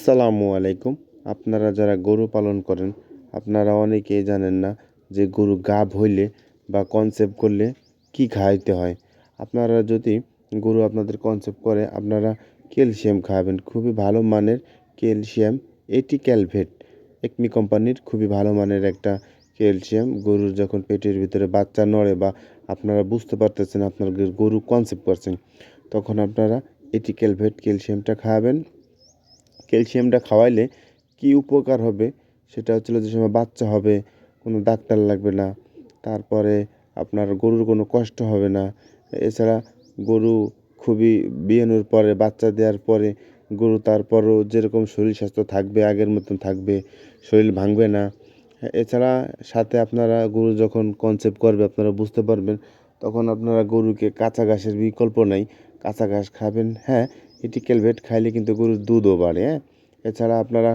আসসালামু আলাইকুম। আপনারা যারা গরু পালন করেন, আপনারা অনেকেই জানেন না যে গরু গাভ হইলে বা কনসেপ্ট করলে কি খাওয়াইতে হয়। আপনারা যদি গরু আপনাদের কনসেপ্ট করে, আপনারা ক্যালসিয়াম খাওয়াবেন, খুবই ভালো মানের ক্যালসিয়াম। এটি ক্যালভেট একমি কোম্পানির খুবই ভালো মানের একটা ক্যালসিয়াম। গরুর যখন পেটের ভিতরে বাচ্চা নড়ে বা আপনারা বুঝতে পারতেছেন আপনার গরু কনসেপ্ট করছেন, তখন আপনারা এটি ক্যালভেট ক্যালসিয়ামটা খাওয়াবেন। ক্যালসিয়ামটা খাওয়াইলে কি উপকার হবে সেটা হচ্ছিল যে সময় বাচ্চা হবে, কোনো ডাক্তার লাগবে না। তারপরে আপনার গরুর কোনো কষ্ট হবে না। এছাড়া গরু খুবই বিয়ানোর পরে, বাচ্চা দেওয়ার পরে গরু তারপরও যেরকম শরীর স্বাস্থ্য থাকবে, আগের মতন থাকবে, শরীর ভাঙবে না। এছাড়া সাথে আপনারা গরু যখন কনসেপ্ট করবে আপনারা বুঝতে পারবেন, তখন আপনারা গরুকে কাঁচা ঘাসের বিকল্প নাই, কাঁচা ঘাস খাবেন। হ্যাঁ, এটি ক্যালভেট খাইলে কিন্তু গরুর দুধও বাড়ে। হ্যাঁ, এছাড়া আপনারা